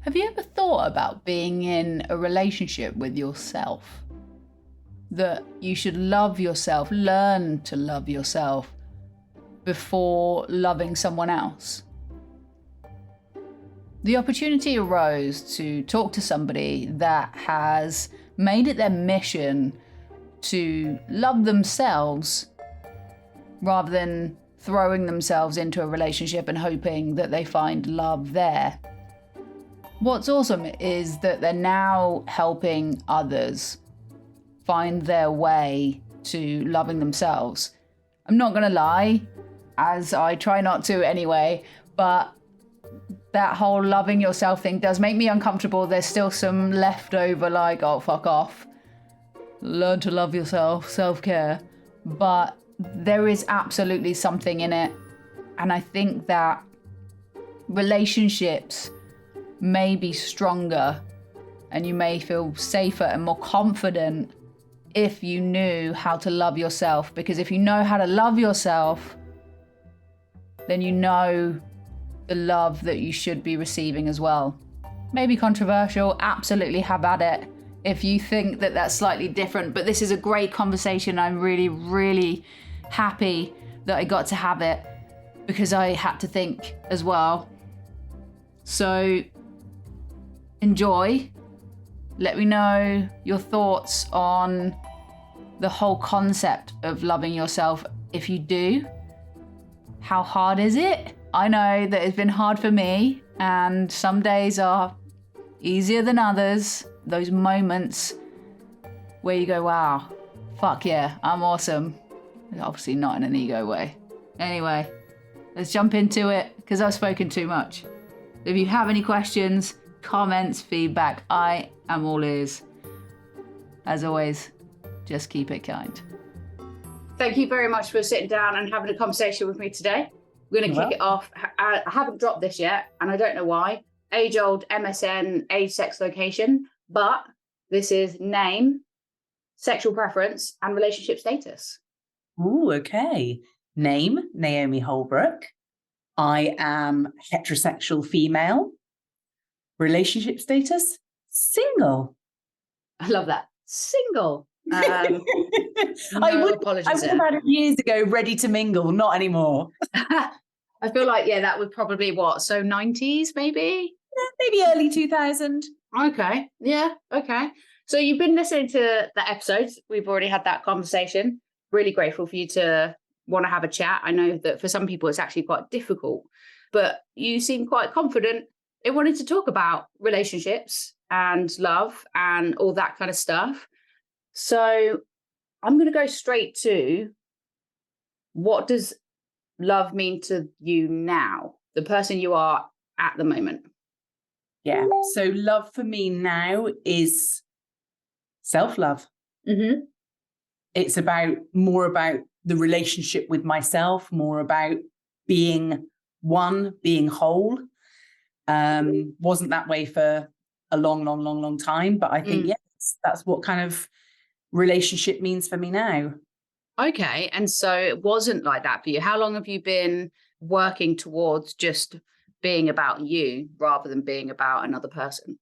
Have you ever thought about being in a relationship with yourself? That you should love yourself, learn to love yourself before loving someone else? The opportunity arose to talk to somebody that has made it their mission to love themselves rather than throwing themselves into a relationship and hoping that they find love there. What's awesome is that they're now helping others find their way to loving themselves. I'm not going to lie, as I try not to anyway, but that whole loving yourself thing does make me uncomfortable. There's still some leftover like, oh, fuck off. Learn to love yourself, self-care. But there is absolutely something in it. And I think that relationships may be stronger and you may feel safer and more confident if you knew how to love yourself. Because if you know how to love yourself, then you know the love that you should be receiving as well. Maybe controversial, absolutely have at it if you think that that's slightly different. But this is a great conversation. I'm really, really happy that I got to have it because I had to think as well. So enjoy. Let me know your thoughts on the whole concept of loving yourself. If you do, how hard is it? I know that it's been hard for me, and some days are easier than others. Those moments where you go, wow, fuck yeah, I'm awesome. Obviously not in an ego way. Anyway, let's jump into it because I've spoken too much. If you have any questions, comments, feedback, I am all ears. As always, just keep it kind. Thank you very much for sitting down and having a conversation with me today. We're going to kick it off. I haven't dropped this yet, and I don't know why. Age-old MSN, age, sex, location, but this is name, sexual preference, and relationship status. Ooh, okay. Name, Naomi Holbrook. I am heterosexual female. Relationship status, single. I love that. Single. I would have had it years ago, ready to mingle, not anymore. I feel like, yeah, that would probably what? So 90s maybe? Yeah, maybe early 2000. Okay. Yeah. Okay. So you've been listening to the episodes. We've already had that conversation. Really grateful for you to want to have a chat. I know that for some people it's actually quite difficult, but you seem quite confident in wanting to talk about relationships and love and all that kind of stuff. So I'm going to go straight to, what does love mean to you now? The person you are at the moment. Yeah. So love for me now is self-love. Mm-hmm. It's more about the relationship with myself, more about being one, being whole. Wasn't that way for a long time, but I think, yes, that's what kind of relationship means for me now. Okay. And so it wasn't like that for you. How long have you been working towards just being about you rather than being about another person?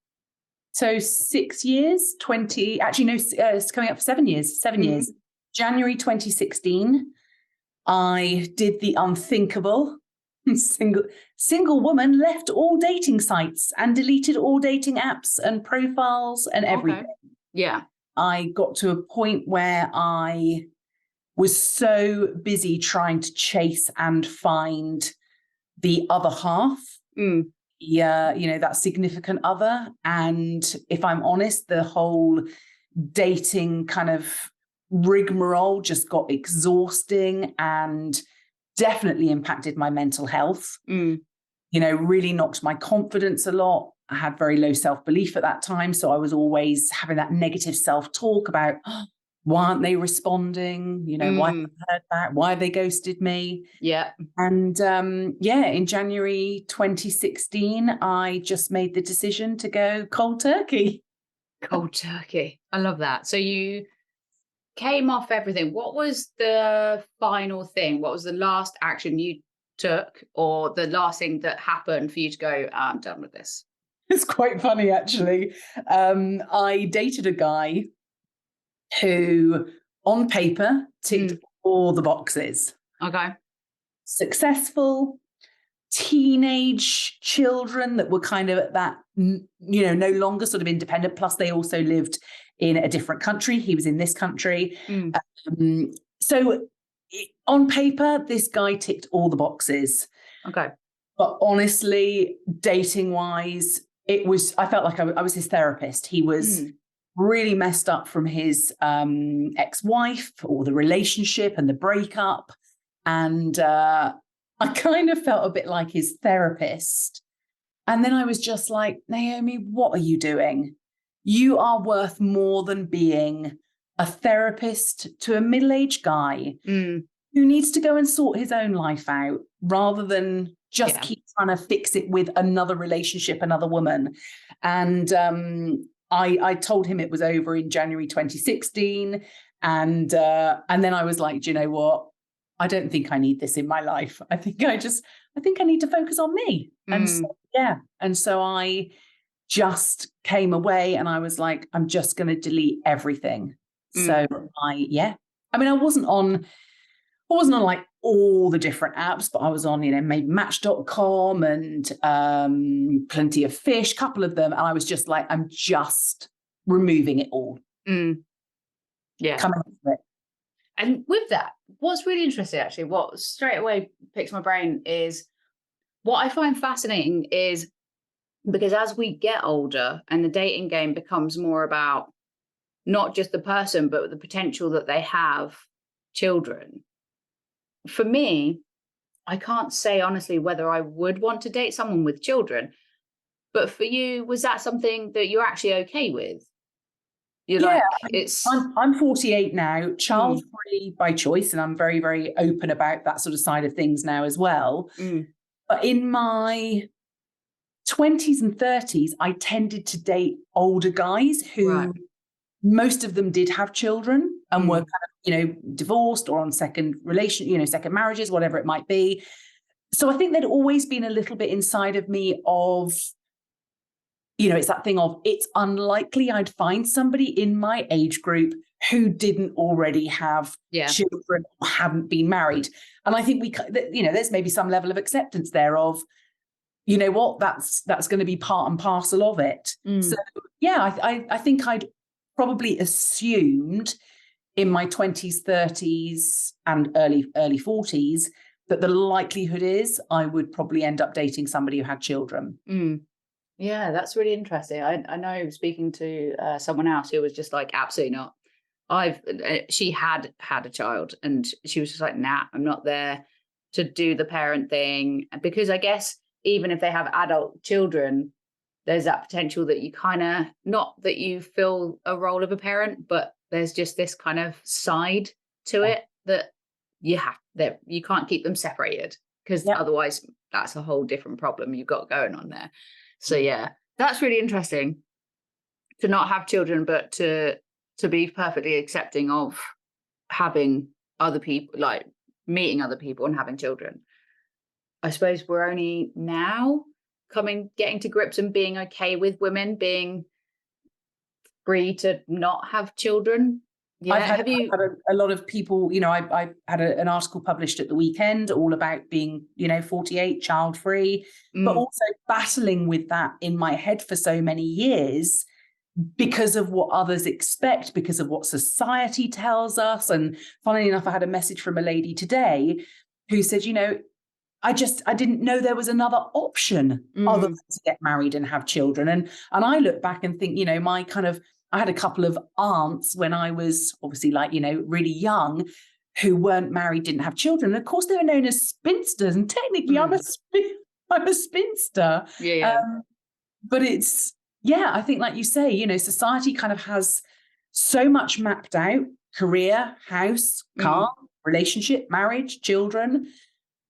So 6 years, it's coming up for 7 years, 7 years. January 2016, I did the unthinkable. Single woman left all dating sites and deleted all dating apps and profiles and everything. Okay. Yeah. I got to a point where I was so busy trying to chase and find the other half. That significant other. And if I'm honest, the whole dating kind of rigmarole just got exhausting and definitely impacted my mental health. Really knocked my confidence a lot. I had very low self-belief at that time. So I was always having that negative self-talk about, why aren't they responding? Why haven't I heard back? Why have they ghosted me? Yeah. And in January 2016, I just made the decision to go cold turkey. Cold turkey. I love that. So you came off everything. What was the final thing? What was the last action you took, or the last thing that happened for you to go, I'm done with this? It's quite funny, actually. I dated a guy who, on paper, ticked all the boxes. Okay. Successful, teenage children that were kind of at that, no longer sort of independent. Plus, they also lived in a different country. He was in this country. So on paper, this guy ticked all the boxes. Okay. But honestly, dating wise, I felt like I was his therapist. He was really messed up from his ex-wife, or the relationship and the breakup. And I kind of felt a bit like his therapist. And then I was just like, Naomi, what are you doing? You are worth more than being a therapist to a middle-aged guy who needs to go and sort his own life out, rather than just keep trying to fix it with another relationship, another woman. And I told him it was over in January 2016. And then I was like, do you know what? I don't think I need this in my life. I think I need to focus on me. And so I just came away, and I was like, I'm just going to delete everything. So I wasn't on like all the different apps, but I was on, maybe Match.com and Plenty of Fish, couple of them. And I was just like, I'm just removing it all. Yeah. Coming with it. And with that, what's really interesting, actually, what straight away picks my brain is, what I find fascinating is, because as we get older and the dating game becomes more about not just the person, but the potential that they have children. For me, I can't say honestly whether I would want to date someone with children. But for you, was that something that you're actually okay with? I'm 48 now, child-free by choice, and I'm very, very open about that sort of side of things now as well. But in my 20s and 30s, I tended to date older guys who most of them did have children and were kind of, divorced or on second marriages, whatever it might be. So I think there'd always been a little bit inside of me of, it's that thing of, it's unlikely I'd find somebody in my age group who didn't already have children or hadn't been married. And I think there's maybe some level of acceptance there of, you know what, that's going to be part and parcel of it. So I think I'd probably assumed in my 20s, 30s and early 40s that the likelihood is I would probably end up dating somebody who had children. Yeah, that's really interesting. I know, speaking to someone else who was just like, absolutely not. She had a child, and she was just like, nah, I'm not there to do the parent thing. Because I guess even if they have adult children, there's that potential that you kind of, not that you fill a role of a parent, but there's just this kind of side to it that you can't keep them separated, because otherwise that's a whole different problem you've got going on there. So that's really interesting, to not have children, but to be perfectly accepting of having other people, like meeting other people and having children. I suppose we're only now getting to grips and being okay with women being free to not have children. Yeah, I've had a lot of people, I had an article published at the weekend all about being, 48, child-free, but also battling with that in my head for so many years because of what others expect, because of what society tells us. And funnily enough, I had a message from a lady today who said, I didn't know there was another option other than to get married and have children. And I look back and think, I had a couple of aunts when I was obviously really young, who weren't married, didn't have children. And of course, they were known as spinsters. And technically, I'm a spinster. But it's, I think, like you say, society kind of has so much mapped out: career, house, car, relationship, marriage, children.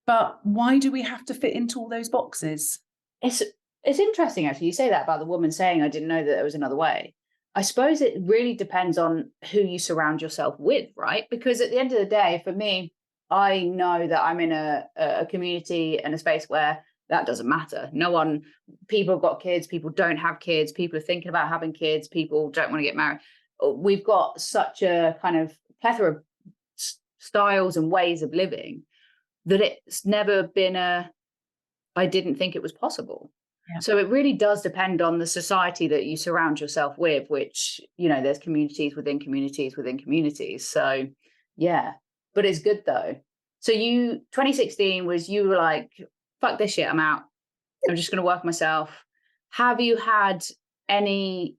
But why do we have to fit into all those boxes? It's interesting, actually. You say that about the woman saying, I didn't know that there was another way. I suppose it really depends on who you surround yourself with, right? Because at the end of the day, for me, I know that I'm in a community and a space where that doesn't matter. People have got kids, people don't have kids, people are thinking about having kids, people don't want to get married. We've got such a kind of plethora of styles and ways of living that it's never been I didn't think it was possible. Yeah. So it really does depend on the society that you surround yourself with, which, there's communities within communities within communities. So yeah, but it's good though. So 2016 was, you were like, fuck this shit, I'm out. I'm just going to work myself. Have you had any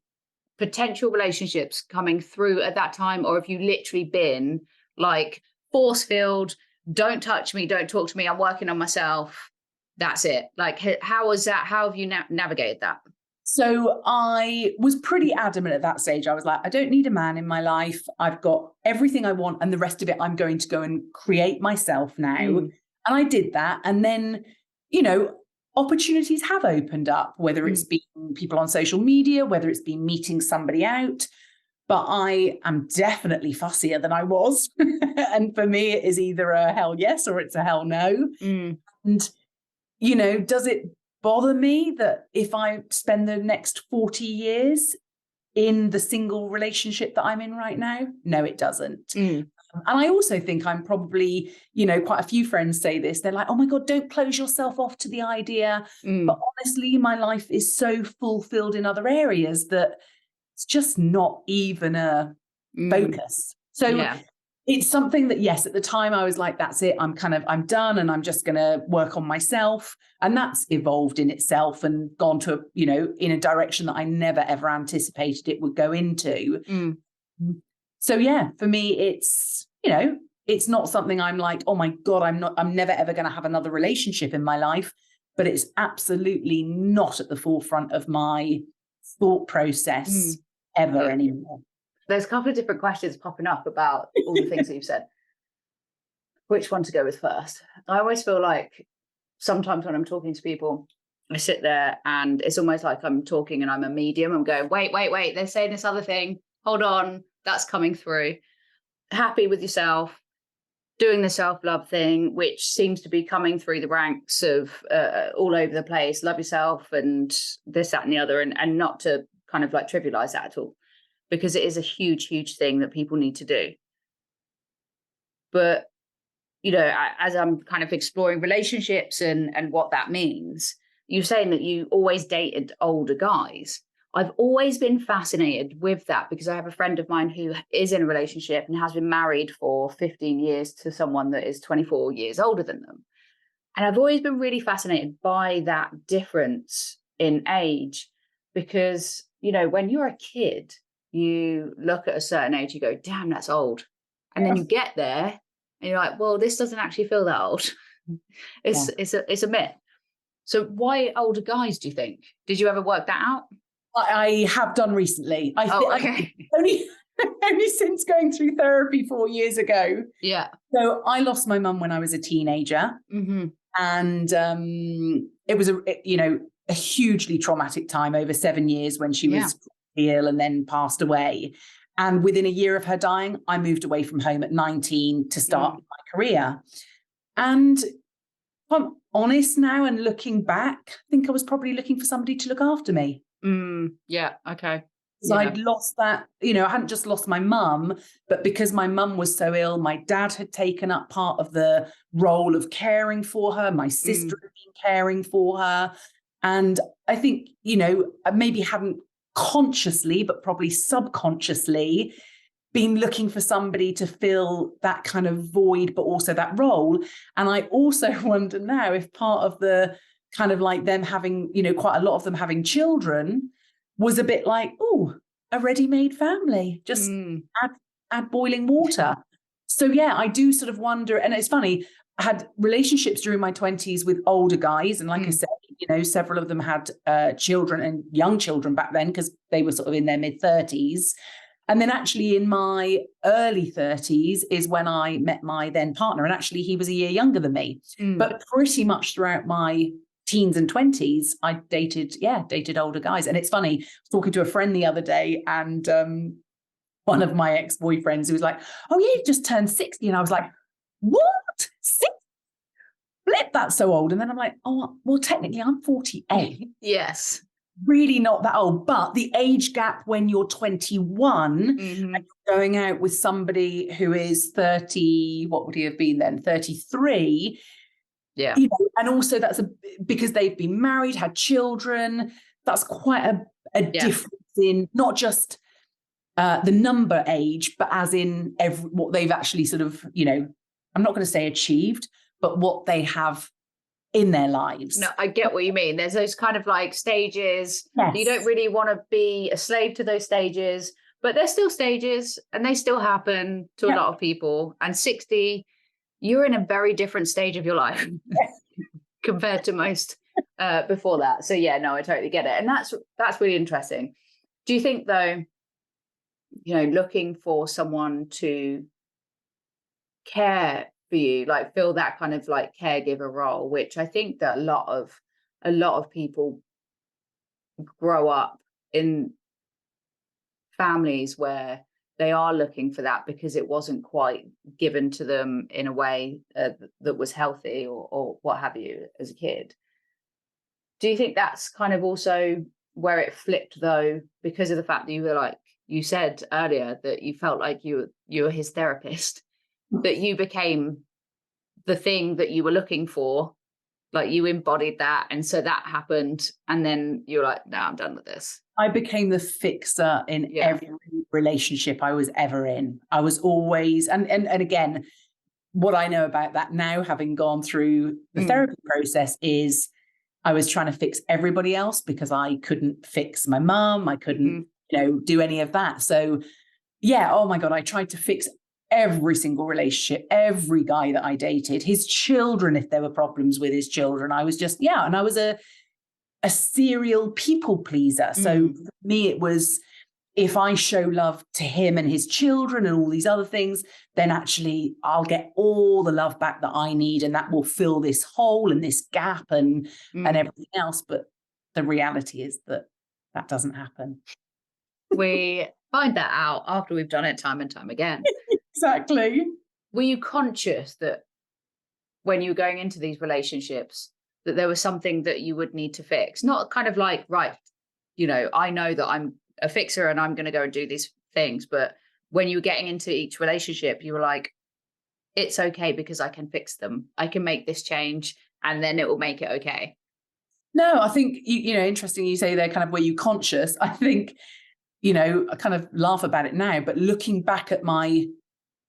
potential relationships coming through at that time? Or have you literally been like force-filled, don't touch me, don't talk to me, I'm working on myself, that's it? Like, how was that? How have you navigated that? So I was pretty adamant at that stage. I was like, I don't need a man in my life. I've got everything I want, and the rest of it I'm going to go and create myself now. And I did that. And then, opportunities have opened up, whether it's been people on social media, whether it's been meeting somebody out. But I am definitely fussier than I was. And for me, it is either a hell yes or it's a hell no. And, does it bother me that if I spend the next 40 years in the single relationship that I'm in right now? No, it doesn't. And I also think I'm probably, quite a few friends say this. They're like, oh my God, don't close yourself off to the idea. But honestly, my life is so fulfilled in other areas that it's just not even a focus. So it's something that, yes, at the time I was like, that's it. I'm done, and I'm just going to work on myself. And that's evolved in itself and gone to, in a direction that I never, ever anticipated it would go into. So yeah, for me, it's, it's not something I'm like, oh my God, I'm never, ever going to have another relationship in my life, but it's absolutely not at the forefront of my thought process ever anymore. There's a couple of different questions popping up about all the things that you've said. Which one to go with first? I always feel like sometimes when I'm talking to people, I sit there and it's almost like I'm talking and I'm a medium. I'm going, wait, they're saying this other thing. Hold on, that's coming through. Happy with yourself, doing the self-love thing, which seems to be coming through the ranks of all over the place. Love yourself and this, that, and the other, and not to kind of like trivialize that at all, because it is a huge, huge thing that people need to do. But, as I'm kind of exploring relationships and what that means, you're saying that you always dated older guys. I've always been fascinated with that because I have a friend of mine who is in a relationship and has been married for 15 years to someone that is 24 years older than them. And I've always been really fascinated by that difference in age because, when you're a kid, you look at a certain age, you go, damn, that's old. And then you get there and you're like, well, this doesn't actually feel that old. It's a myth. So why older guys, do you think? Did you ever work that out? I have done recently. Only since going through therapy 4 years ago. Yeah. So I lost my mum when I was a teenager. And it was a hugely traumatic time over 7 years when she was ill and then passed away. And within a year of her dying, I moved away from home at 19 to start my career. And if I'm honest now and looking back, I think I was probably looking for somebody to look after me. Yeah. Okay. Because I'd lost that, I hadn't just lost my mum, but because my mum was so ill, my dad had taken up part of the role of caring for her. My sister had been caring for her. And I think, I maybe hadn't consciously, but probably subconsciously been looking for somebody to fill that kind of void, but also that role. And I also wonder now if part of the kind of like them having, quite a lot of them having children was a bit like, oh, a ready-made family, just add boiling water. So yeah, I do sort of wonder, and it's funny, I had relationships during my 20s with older guys. And like I said, several of them had children and young children back then because they were sort of in their mid-30s. And then actually in my early 30s is when I met my then partner. And actually he was a year younger than me. But pretty much throughout my teens and 20s, I dated older guys. And it's funny, I was talking to a friend the other day and one of my ex-boyfriends who was like, oh yeah, you just turned 60. And I was like, what? 60? flip, that's so old. And then I'm like, oh, well, technically I'm 48. Yes. Really not that old. But the age gap when you're 21 Mm-hmm. and you're going out with somebody who is 30, what would he have been then? 33. Yeah. You know, and also that's because they've been married, had children. That's quite a difference in not just the number age, but as in what they've actually sort of, you know, I'm not going to say achieved, but what they have in their lives. No, I get what you mean. There's those kind of like stages. Yes. You don't really want to be a slave to those stages, but they're still stages and they still happen to a lot of people. And 60, you're in a very different stage of your life compared to most before that. So yeah, no, I totally get it. And that's really interesting. Do you think though, you know, looking for someone to care for you, like fill that kind of like caregiver role, which I think that a lot of people grow up in families where they are looking for that because it wasn't quite given to them in a way that was healthy or what have you as a kid. Do you think that's kind of also where it flipped though, because of the fact that you were like, you said earlier that you felt like you were his therapist, that you became the thing that you were looking for, like you embodied that, and so that happened, and then you're like, no, I'm done with this. I became the fixer in every relationship I was ever in. I was always, and again, what I know about that now, having gone through the therapy process, is I was trying to fix everybody else because I couldn't fix my mum. I couldn't, you know, do any of that. So yeah, oh my God, I tried to fix every single relationship, every guy that I dated, his children, if there were problems with his children. I was just, and I was a serial people pleaser. So for me, it was, if I show love to him and his children and all these other things, then actually I'll get all the love back that I need, and that will fill this hole and this gap and everything else. But the reality is that doesn't happen. We find that out after we've done it time and time again. Exactly. Were you conscious that when you were going into these relationships that there was something that you would need to fix? Not kind of like, right, you know, I know that I'm a fixer and I'm going to go and do these things. But when you were getting into each relationship, you were like, it's okay because I can fix them. I can make this change and then it will make it okay. No, I think, you know, interesting you say they're kind of, were you conscious? I think, you know, I kind of laugh about it now, but looking back at my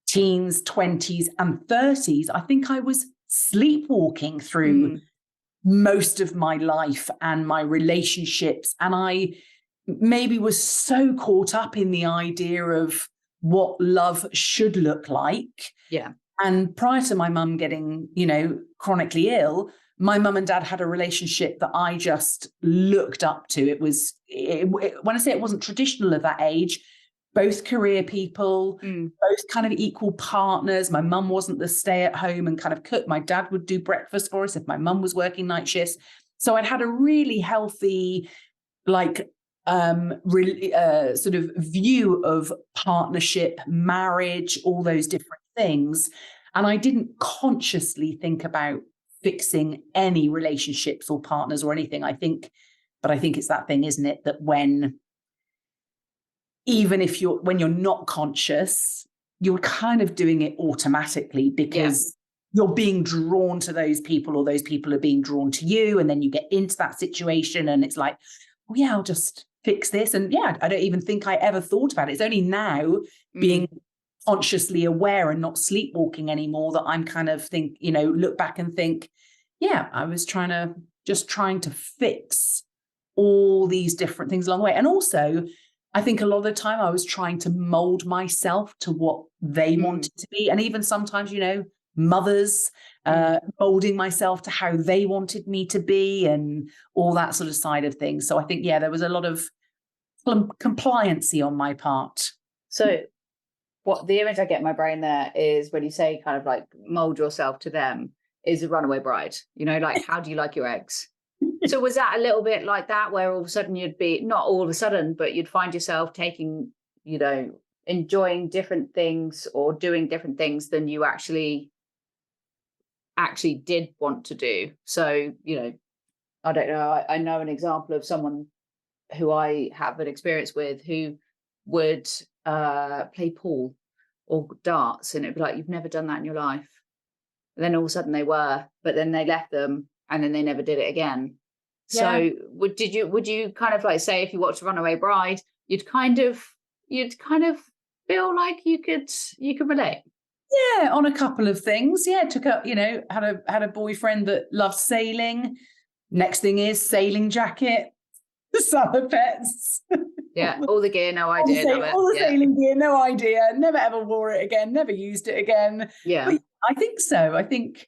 teens, 20s and 30s, I think I was sleepwalking through most of my life and my relationships. And I maybe was so caught up in the idea of what love should look like. Yeah. And prior to my mum getting, you know, chronically ill, my mum and dad had a relationship that I just looked up to. It was, when I say it wasn't traditional at that age, both career people, both kind of equal partners. My mum wasn't the stay at home and kind of cook. My dad would do breakfast for us if my mum was working night shifts. So I'd had a really healthy, like, really sort of view of partnership, marriage, all those different things. And I didn't consciously think about fixing any relationships or partners or anything. I think it's that thing, isn't it? That when you're not conscious, you're kind of doing it automatically because you're being drawn to those people, or those people are being drawn to you. And then you get into that situation and it's like, oh yeah, I'll just fix this. And yeah, I don't even think I ever thought about it. It's only now being consciously aware and not sleepwalking anymore that I'm kind of look back and think, yeah, I was trying to fix all these different things along the way. And also, I think a lot of the time I was trying to mold myself to what they wanted to be. And even sometimes, mothers, molding myself to how they wanted me to be and all that sort of side of things. So I think, there was a lot of compliancy on my part. So what the image I get in my brain there is when you say kind of like mold yourself to them is a runaway bride, like, how do you like your eggs? So was that a little bit like that, where all of a sudden you'd be, not all of a sudden, but you'd find yourself taking, enjoying different things or doing different things than you actually actually did want to do. So, you know, I don't know. I know an example of someone who I have an experience with who would play pool or darts, and it'd be like, you've never done that in your life. And then all of a sudden they were, but then they left them and then they never did it again. Yeah. So would you kind of like say, if you watched Runaway Bride, you'd kind of feel like you could relate? Yeah, on a couple of things. Yeah, took up, you know, had a boyfriend that loved sailing. Next thing is sailing jacket, summer pets. Yeah, all the gear, no idea. All the sailing gear, no idea. Never ever wore it again. Never used it again. Yeah, but I think so. I think,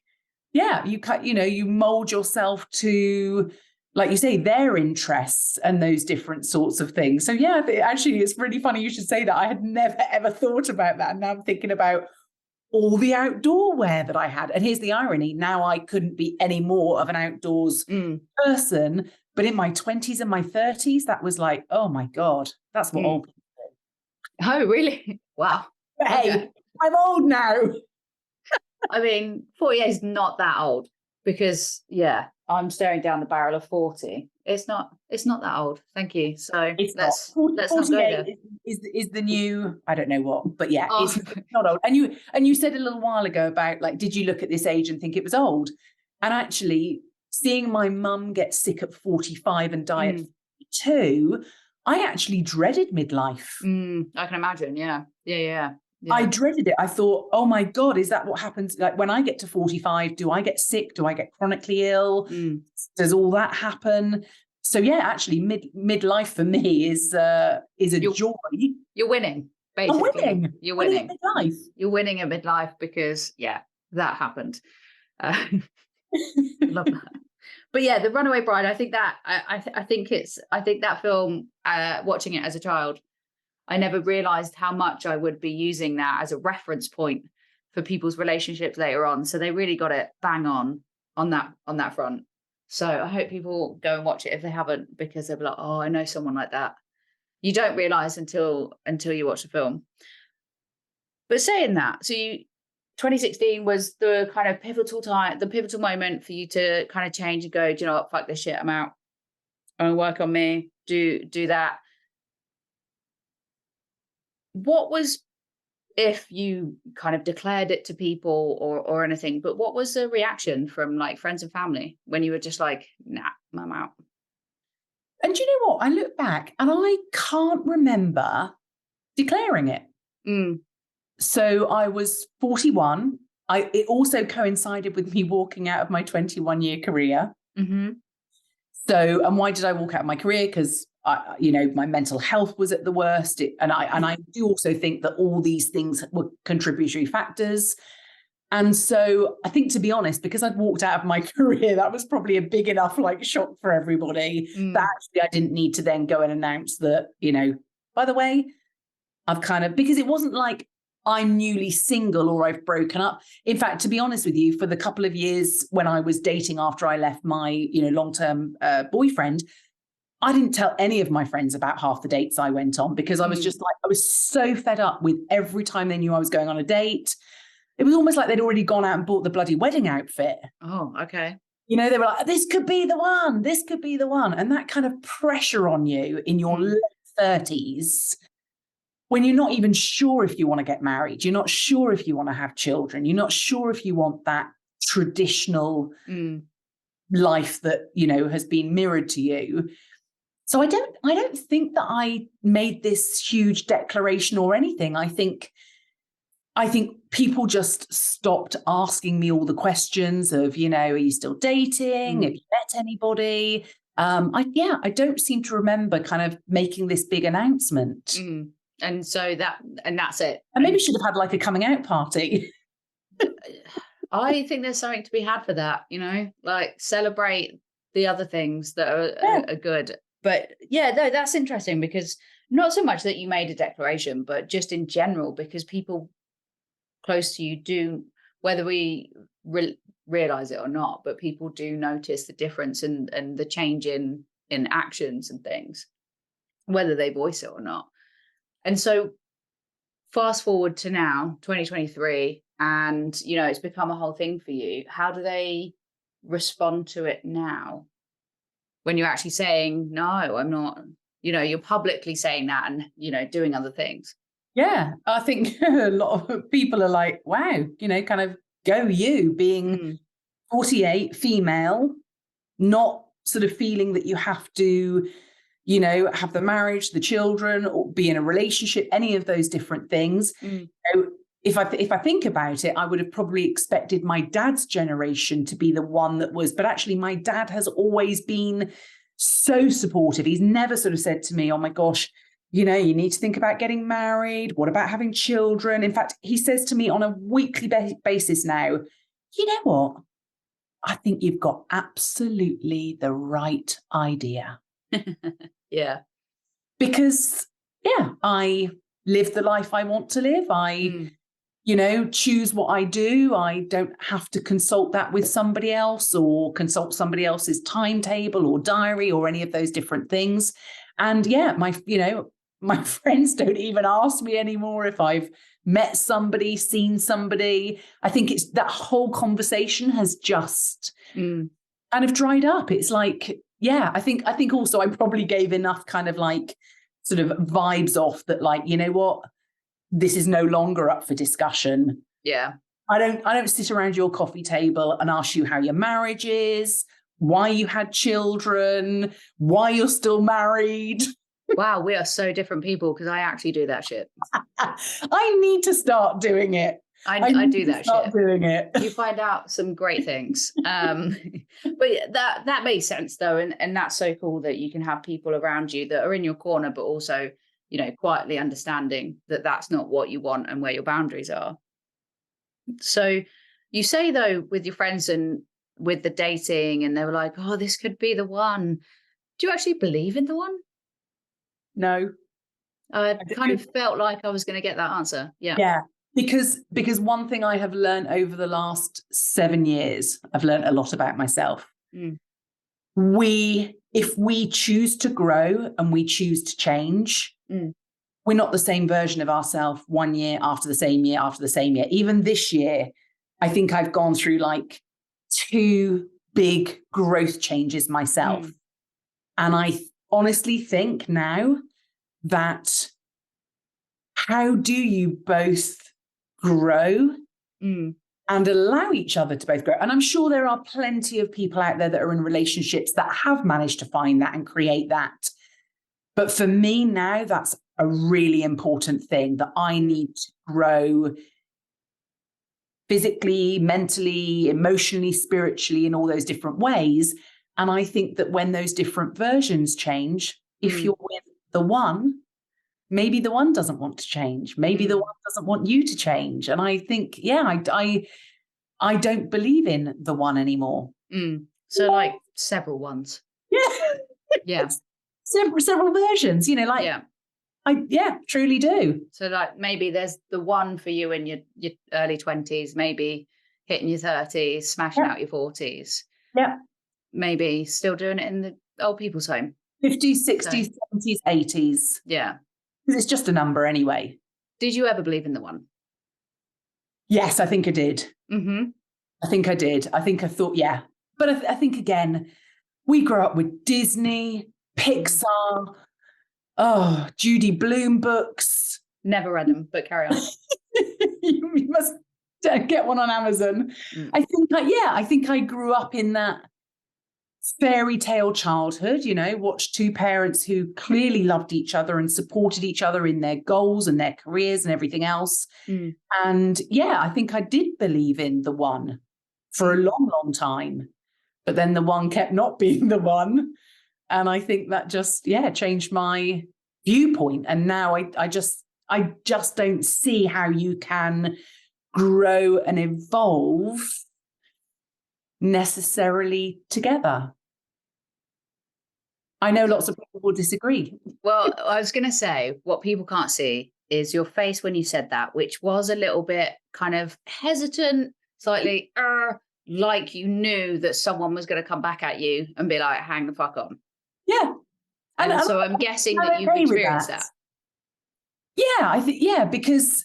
yeah, you mold yourself to, like you say, their interests and those different sorts of things. So yeah, actually, it's really funny you should say that. I had never ever thought about that, and now I'm thinking about all the outdoor wear that I had. And here's the irony: now I couldn't be any more of an outdoors person. But in my 20s and my 30s, that was like, oh my God, that's what old people do. Oh, really? Wow. Hey, okay. I'm old now. I mean, 48 is not that old, because I'm staring down the barrel of 40. It's not that old. Thank you. So let's not go there. Is the new, I don't know what, but yeah, it's not old. And you said a little while ago about, like, did you look at this age and think it was old? And actually, seeing my mum get sick at 45 and die at 42, I actually dreaded midlife. I can imagine. Yeah. I dreaded it. I thought, oh my God, is that what happens? Like, when I get to 45, do I get sick? Do I get chronically ill? Does all that happen? So yeah, actually midlife for me is a joy. You're winning, basically. I'm winning. You're winning. At midlife. You're winning at midlife because that happened. Love that. But yeah, The Runaway Bride, I think that I think that film, watching it as a child, I never realized how much I would be using that as a reference point for people's relationships later on. So they really got it bang on that front. So I hope people go and watch it if they haven't, because they'll be like, oh, I know someone like that. You don't realize until you watch the film. But saying that, so 2016 was the kind of pivotal moment for you to kind of change and go, do you know what, fuck this shit, I'm out. I'm gonna work on me, do that. What was, if you kind of declared it to people or anything, but what was the reaction from like friends and family when you were just like, nah, I'm out? And do you know what? I look back and I can't remember declaring it. So I was 41. It also coincided with me walking out of my 21-year career. So, and why did I walk out of my career? Because my mental health was at the worst. And I do also think that all these things were contributory factors. And so I think, to be honest, because I'd walked out of my career, that was probably a big enough shock for everybody that actually I didn't need to then go and announce that, by the way, I've because it wasn't like I'm newly single or I've broken up. In fact, to be honest with you, for the couple of years when I was dating after I left my, long-term boyfriend, I didn't tell any of my friends about half the dates I went on, because I was just I was so fed up with every time they knew I was going on a date. It was almost like they'd already gone out and bought the bloody wedding outfit. Oh, okay. They were like, this could be the one. This could be the one. And that kind of pressure on you in your late 30s, when you're not even sure if you want to get married, you're not sure if you want to have children, you're not sure if you want that traditional life that, has been mirrored to you. So I don't think that I made this huge declaration or anything. I think people just stopped asking me all the questions of, are you still dating? Have you met anybody? I don't seem to remember kind of making this big announcement. And so that's it. And maybe should have had a coming out party. I think there's something to be had for that, celebrate the other things that are good. But no, that's interesting, because not so much that you made a declaration, but just in general, because people close to you do, whether we realize it or not, but people do notice the difference and the change in actions and things, whether they voice it or not. And so fast forward to now, 2023, and, you know, it's become a whole thing for you. How do they respond to it now? When you're actually saying, no, I'm not, you know, you're publicly saying that and, you know, doing other things. Yeah, I think a lot of people are like, wow, you know, kind of go you, being 48, female, not sort of feeling that you have to, you know, have the marriage, the children, or be in a relationship, any of those different things. So if I think about it, I would have probably expected my dad's generation to be the one that was, but actually my dad has always been so supportive. He's never sort of said to me, oh my gosh, you know, you need to think about getting married. What about having children? In fact, he says to me on a weekly basis now, you know what? I think you've got absolutely the right idea. Yeah. Because, yeah, I live the life I want to live. I, you know, choose what I do. I don't have to consult that with somebody else or consult somebody else's timetable or diary or any of those different things. And yeah, my friends don't even ask me anymore if I've met somebody, seen somebody. I think it's that whole conversation has just kind of dried up. It's like, yeah, I think also I probably gave enough kind of like sort of vibes off that, like, you know what, this is no longer up for discussion. Yeah. I don't sit around your coffee table and ask you how your marriage is, why you had children, why you're still married. Wow, we are so different people, because I actually do that shit. I need to start doing it. I do that shit. Doing it. You find out some great things. But that makes sense though, and that's so cool that you can have people around you that are in your corner, but also, you know, quietly understanding that that's not what you want and where your boundaries are. So you say though, with your friends and with the dating, and they were like, oh, this could be the one. Do you actually believe in the one? No. I kind of felt like I was going to get that answer. Yeah. Yeah. Because one thing I have learned over the last 7 years, I've learned a lot about myself. If we choose to grow and we choose to change, we're not the same version of ourselves 1 year after the same year after the same year. Even this year, I think I've gone through like 2 big growth changes myself. And I honestly think now that how do you both grow and allow each other to both grow? And I'm sure there are plenty of people out there that are in relationships that have managed to find that and create that. But for me now, that's a really important thing, that I need to grow physically, mentally, emotionally, spiritually, in all those different ways. And I think that when those different versions change, if you're with the one, maybe the one doesn't want to change. Maybe the one doesn't want you to change. And I think, yeah, I don't believe in the one anymore. So like several ones. Yeah. Yeah. Several versions, you know, like, yeah. I truly do. So like maybe there's the one for you in your early 20s, maybe hitting your 30s, smashing out your 40s. Yeah. Maybe still doing it in the old people's home. 50s, 60s, 70s, 80s. Yeah. Because it's just a number anyway. Did you ever believe in the one? Yes, I think I did. I think I did. I think I thought, yeah. But I think, again, we grew up with Disney, Pixar, Judy Blume books. Never read them, but carry on. You must get one on Amazon. I think I grew up in that fairy tale childhood, you know, watched 2 parents who clearly loved each other and supported each other in their goals and their careers and everything else. And yeah, I think I did believe in the one for a long, long time. But then the one kept not being the one. And I think that just, changed my viewpoint. And now I just don't see how you can grow and evolve necessarily together. I know lots of people will disagree. Well, I was going to say, what people can't see is your face when you said that, which was a little bit kind of hesitant, slightly like you knew that someone was going to come back at you and be like, hang the fuck on. Yeah. And so I'm guessing that you've experienced that. Yeah, I think, because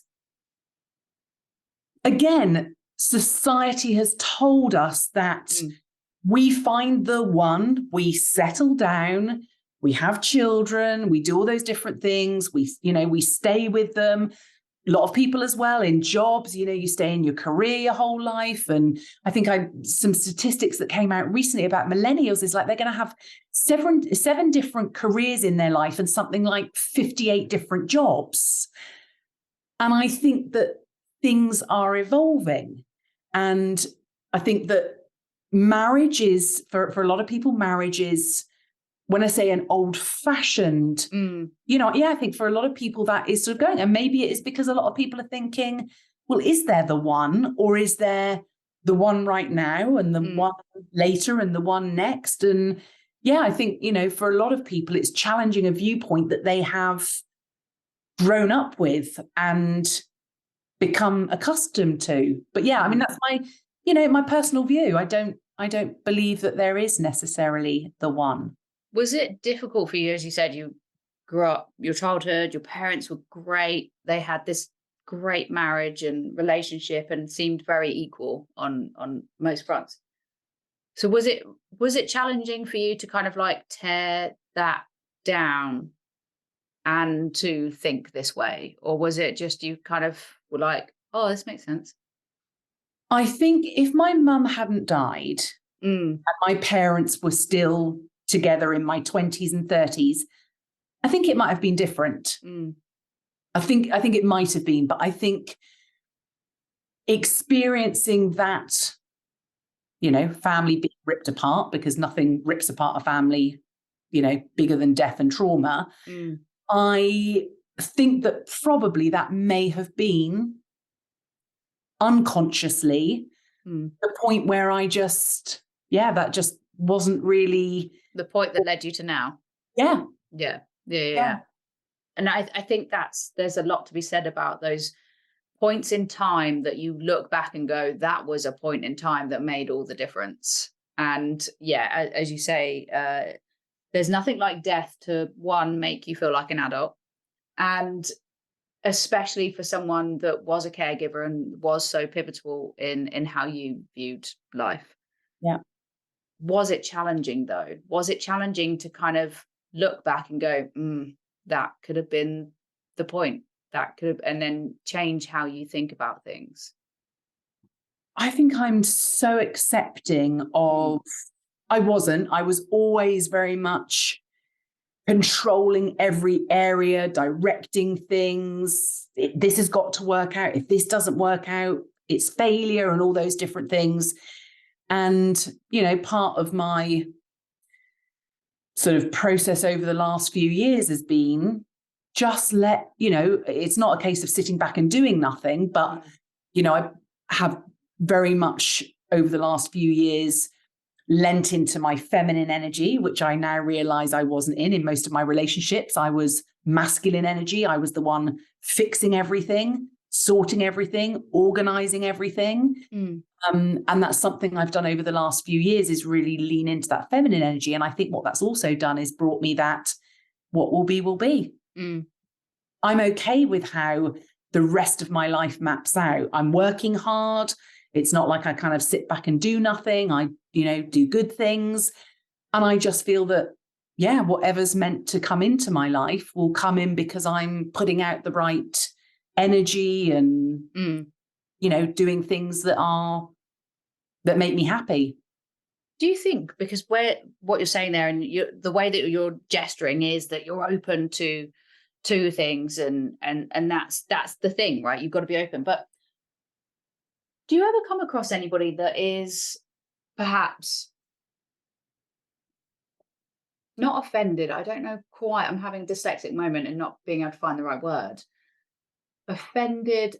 again, society has told us that we find the one, we settle down, we have children, we do all those different things, we stay with them. A lot of people as well in jobs, you stay in your career your whole life. And I think some statistics that came out recently about millennials is like they're going to have seven different careers in their life and something like 58 different jobs. And I think that things are evolving. And I think that marriage is, for a lot of people, marriage is, when I say an old-fashioned, I think for a lot of people that is sort of going. And maybe it is because a lot of people are thinking, well, is there the one, or is there the one right now and the one later and the one next? And yeah, I think, for a lot of people, it's challenging a viewpoint that they have grown up with and become accustomed to. But yeah, I mean, that's my personal view. I don't believe that there is necessarily the one. Was it difficult for you, as you said, you grew up, your childhood, your parents were great. They had this great marriage and relationship and seemed very equal on most fronts. So was it challenging for you to kind of like tear that down and to think this way? Or was it just you kind of were like, oh, this makes sense? I think if my mum hadn't died and my parents were still together in my 20s and 30s, I think it might have been different. I think it might have been, but I think experiencing that, family being ripped apart, because nothing rips apart a family, bigger than death and trauma. I think that probably that may have been unconsciously the point where I that just wasn't really the point that led you to now. Yeah. And I think there's a lot to be said about those points in time that you look back and go, that was a point in time that made all the difference. And yeah, as you say, there's nothing like death to make you feel like an adult, and especially for someone that was a caregiver and was so pivotal in how you viewed life. Yeah. Was it challenging though? Was it challenging to kind of look back and go, that could have been the point, that could have, and then change how you think about things? I think I'm so accepting of, I was always very much controlling every area, directing things. This has got to work out. If this doesn't work out, it's failure and all those different things. And, part of my sort of process over the last few years has been just it's not a case of sitting back and doing nothing, but, I have very much over the last few years lent into my feminine energy, which I now realize I wasn't in most of my relationships. I was masculine energy. I was the one fixing everything, sorting everything, organizing everything. And that's something I've done over the last few years, is really lean into that feminine energy. And I think what that's also done is brought me that what will be, will be. I'm okay with how the rest of my life maps out. I'm working hard. It's not like I kind of sit back and do nothing. I, do good things. And I just feel that, whatever's meant to come into my life will come in because I'm putting out the right energy and, doing things that make me happy. Do you think, because what you're saying there and the way that you're gesturing is that you're open to things and that's the thing, right? You've got to be open. But do you ever come across anybody that is perhaps not offended? I don't know quite. I'm having a dyslexic moment and not being able to find the right word. Offended.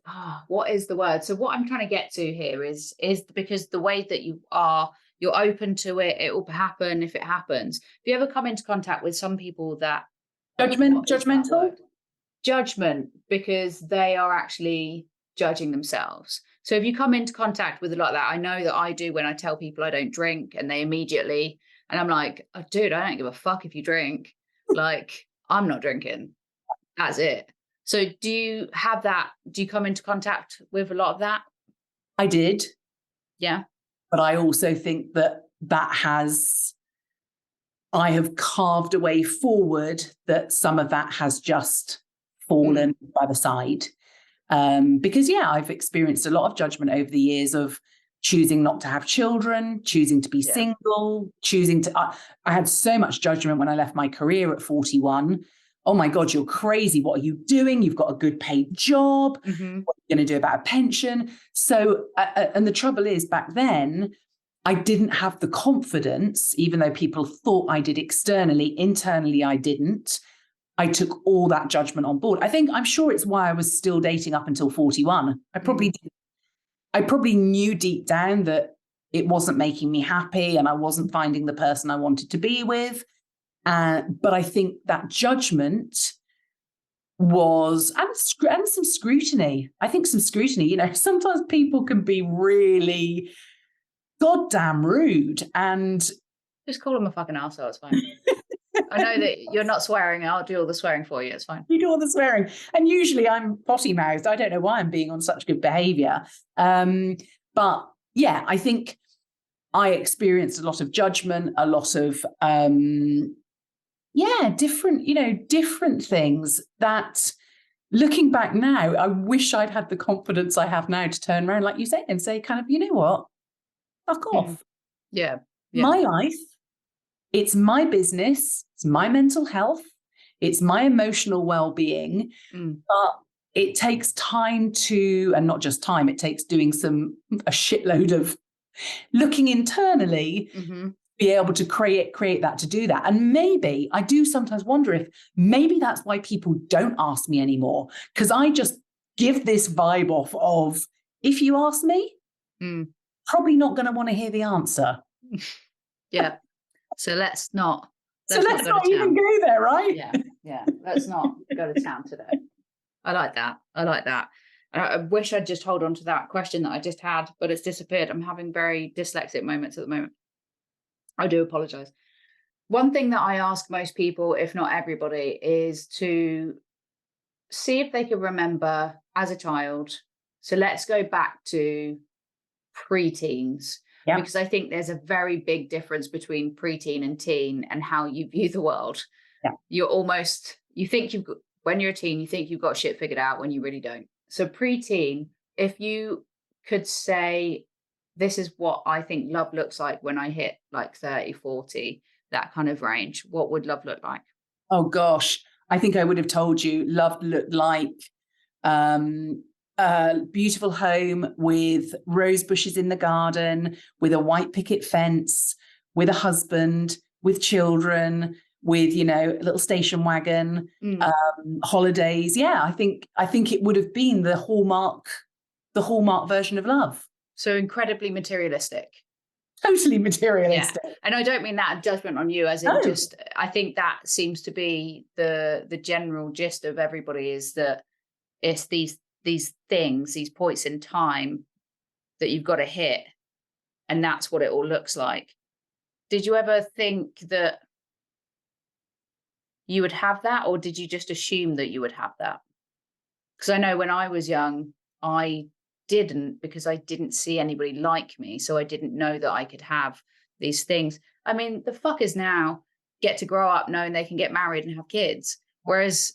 What is the word? So what I'm trying to get to here is because the way that you're open to it, it will happen if it happens. Have you ever come into contact with some people that judgmental? Judgment, because they are actually judging themselves. So if you come into contact with it like that, I know that I do when I tell people I don't drink, and they immediately, and I'm like, oh, dude, I don't give a fuck if you drink. Like, I'm not drinking. That's it. So do you have that? Do you come into contact with a lot of that? I did. Yeah. But I also think that I have carved a way forward that some of that has just fallen by the side. Because, I've experienced a lot of judgment over the years of choosing not to have children, choosing to be single, I had so much judgment when I left my career at 41. Oh my God, you're crazy. What are you doing? You've got a good paid job. What are you going to do about a pension? So, and the trouble is, back then, I didn't have the confidence, even though people thought I did externally, internally, I didn't. I took all that judgment on board. I'm sure it's why I was still dating up until 41. I probably knew deep down that it wasn't making me happy and I wasn't finding the person I wanted to be with. But I think that judgment was, and some scrutiny. I think some scrutiny, sometimes people can be really goddamn rude and just call them a fucking arsehole. It's fine. I know that you're not swearing. I'll do all the swearing for you. It's fine. You do all the swearing. And usually I'm potty mouthed. I don't know why I'm being on such good behavior. But I think I experienced a lot of judgment, a lot of, different things that, looking back now, I wish I'd had the confidence I have now to turn around, like you say, and say kind of, you know what? Fuck off. Yeah. My life, it's my business, it's my mental health, it's my emotional well-being, but it takes time and not just time, it takes doing a shitload of looking internally, be able to create that, to do that. And maybe, I do sometimes wonder if maybe that's why people don't ask me anymore, because I just give this vibe off of, if you ask me, probably not going to want to hear the answer. Yeah. So let's not even go there, right? Yeah. Let's not go to town today. I like that. I wish I'd just hold on to that question that I just had, but it's disappeared. I'm having very dyslexic moments at the moment. I do apologize. One thing that I ask most people, if not everybody, is to see if they can remember as a child. So let's go back to pre-teens. Yeah. Because I think there's a very big difference between preteen and teen and how you view the world. Yeah. When you're a teen, you think you've got shit figured out when you really don't. So preteen, if you could say, this is what I think love looks like when I hit like 30, 40, that kind of range, what would love look like? Oh gosh, I think I would have told you love looked like a beautiful home with rose bushes in the garden, with a white picket fence, with a husband, with children, with, a little station wagon, holidays. Yeah, I think it would have been the hallmark version of love. So incredibly materialistic. Totally materialistic. Yeah. And I don't mean that judgment on you, as in just, I think that seems to be the general gist of everybody, is that it's these things, these points in time that you've got to hit, and that's what it all looks like. Did you ever think that you would have that, or did you just assume that you would have that? Because I know when I was young, I didn't, because I didn't see anybody like me, so I didn't know that I could have these things. I mean, the fuckers now get to grow up knowing they can get married and have kids, whereas,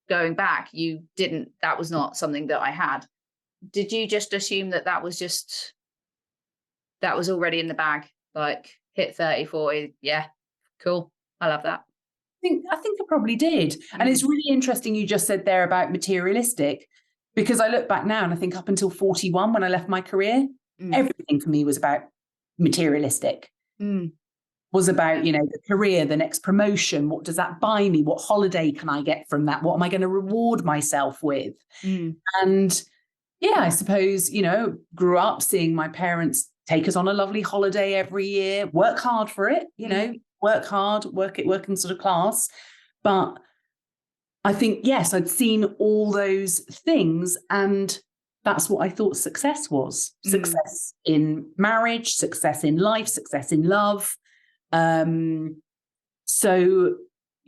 going back, that was not something that I had. Did you just assume that was already in the bag? Like, hit 30, 40, yeah, cool, I love that. I think I probably did. And it's really interesting you just said there about materialistic, because I look back now and I think up until 41, when I left my career, everything for me was about materialistic. Was about, the career, the next promotion. What does that buy me? What holiday can I get from that? What am I going to reward myself with? And I suppose, grew up seeing my parents take us on a lovely holiday every year, work hard for it, work hard, work in sort of class. But I think, yes, I'd seen all those things, and that's what I thought success was. Success in marriage, success in life, success in love. So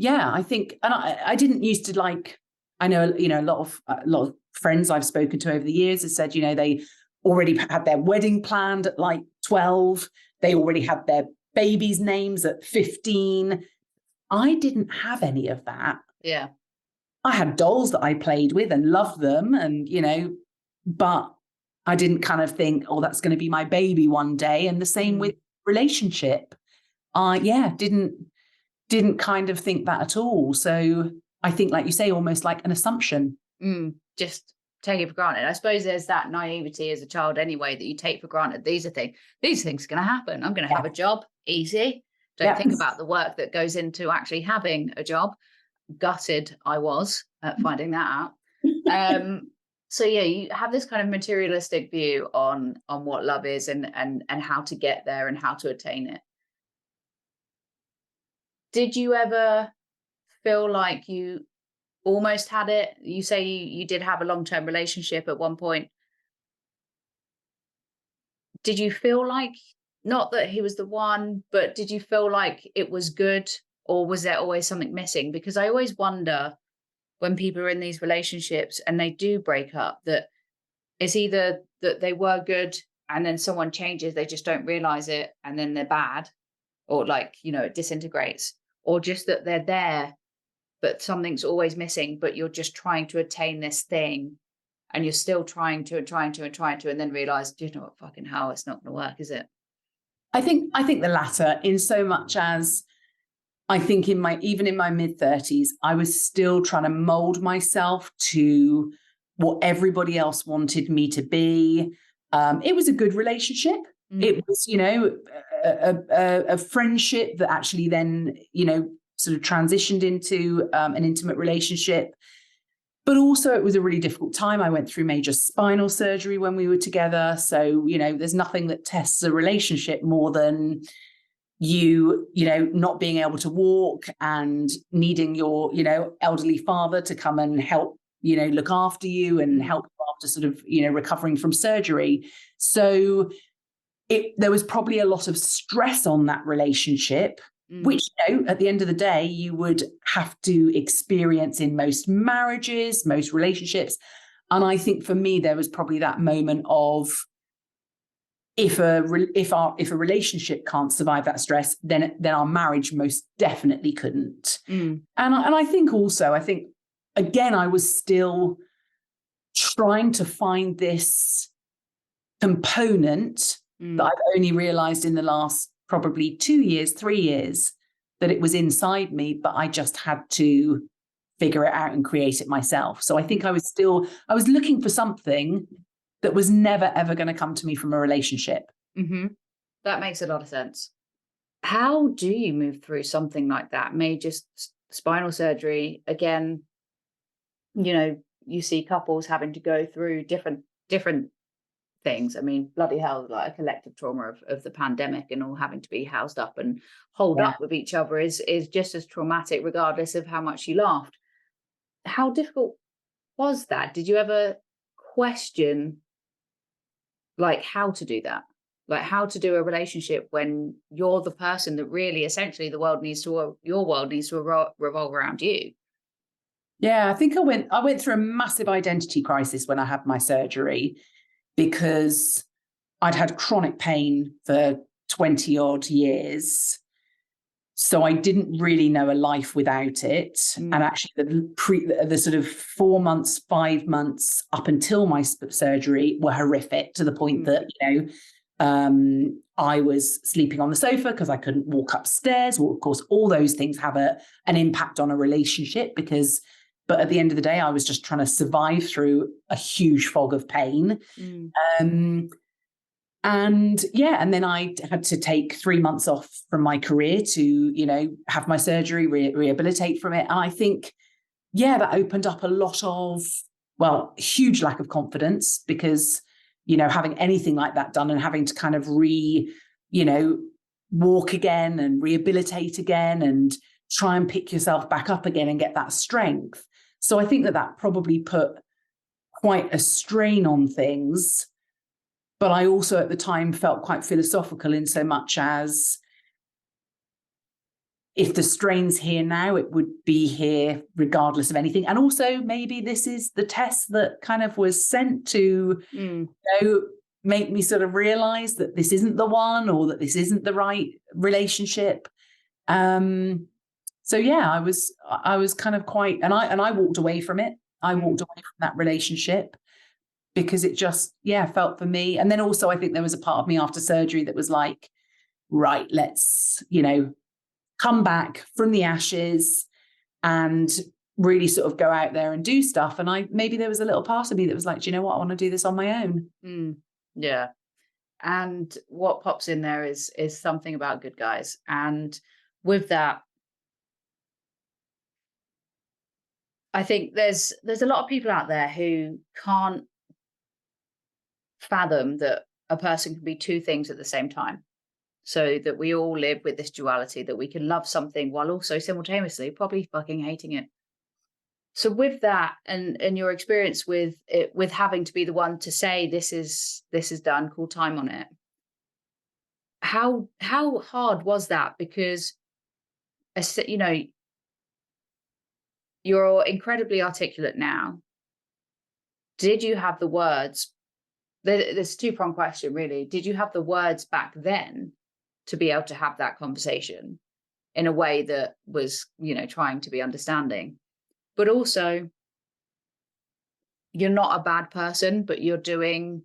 I think, and I didn't used to like, I know, a lot of friends I've spoken to over the years have said, they already had their wedding planned at like 12. They already had their babies' names at 15. I didn't have any of that. Yeah. I had dolls that I played with and loved them, and, you know, but I didn't kind of think, oh, that's going to be my baby one day. And the same with relationship. Didn't kind of think that at all. So I think, like you say, almost like an assumption. Just take it for granted. I suppose there's that naivety as a child anyway, that you take for granted. These things are going to happen. I'm going to have a job, easy. Don't think about the work that goes into actually having a job. Gutted I was at finding that out. So yeah, you have this kind of materialistic view on what love is and how to get there and how to attain it. Did you ever feel like you almost had it? You say you did have a long-term relationship at one point. Did you feel like, not that he was the one, but did you feel like it was good, or was there always something missing? Because I always wonder, when people are in these relationships and they do break up, that it's either that they were good and then someone changes, they just don't realize it, and then they're bad, or like, you know, it disintegrates, or just that they're there, but something's always missing, but you're just trying to attain this thing, and you're still trying to, and then realize, do you know what, fucking hell, it's not going to work, is it? I think the latter, in so much as I think even in my mid-30s, I was still trying to mold myself to what everybody else wanted me to be. It was a good relationship. It was, you know, a friendship that actually then, you know, sort of transitioned into an intimate relationship. But also it was a really difficult time. I went through major spinal surgery when we were together. So, you know, there's nothing that tests a relationship more than you know, not being able to walk and needing your, you know, elderly father to come and help, you know, look after you and help you after sort of, you know, recovering from surgery. So there was probably a lot of stress on that relationship, which, you know, at the end of the day, you would have to experience in most marriages, most relationships. And I think for me, there was probably that moment of, if a relationship can't survive that stress, then our marriage most definitely couldn't. And I think also, again, I was still trying to find this component that I've only realized in the last probably 2 years, 3 years, that it was inside me, but I just had to figure it out and create it myself. So I think I was looking for something that was never, ever going to come to me from a relationship. That makes a lot of sense. How do you move through something like that? Major spinal surgery, again, you know, you see couples having to go through different things. I mean, bloody hell, like a collective trauma of the pandemic and all having to be housed up and holed up with each other is just as traumatic, regardless of how much you laughed. How difficult was that? Did you ever question, like, how to do that? Like, how to do a relationship when you're the person that really, essentially, your world needs to revolve around you? Yeah, I think I went through a massive identity crisis when I had my surgery, because I'd had chronic pain for 20 odd years. So I didn't really know a life without it. And actually the sort of 4 months, 5 months up until my surgery were horrific, to the point that, you know, I was sleeping on the sofa because I couldn't walk upstairs. Well, of course, all those things have an impact on a relationship, but at the end of the day, I was just trying to survive through a huge fog of pain. And then I had to take 3 months off from my career to, you know, have my surgery, rehabilitate from it. And I think, that opened up a lot of, huge lack of confidence, because, you know, having anything like that done and having to kind of walk again and rehabilitate again and try and pick yourself back up again and get that strength. So I think that probably put quite a strain on things. But I also at the time felt quite philosophical, in so much as, if the strain's here now, it would be here regardless of anything. And also maybe this is the test that kind of was sent to, you know, make me sort of realize that this isn't the one, or that this isn't the right relationship. So yeah, I was kind of quite, and I walked away from it. I walked away from that relationship because it just, felt for me. And then also I think there was a part of me after surgery that was like, right, let's, come back from the ashes and really sort of go out there and do stuff. And maybe there was a little part of me that was like, do you know what? I want to do this on my own. Yeah. And what pops in there is something about good guys. And with that, I think there's a lot of people out there who can't fathom that a person can be two things at the same time. So that we all live with this duality, that we can love something while also simultaneously probably fucking hating it. So with that, and your experience with it, with having to be the one to say this is done, call time on it. How hard was that? Because you're incredibly articulate now. Did you have the words? There's a two-pronged question, really. Did you have the words back then to be able to have that conversation in a way that was, trying to be understanding? But also, you're not a bad person, but you're kind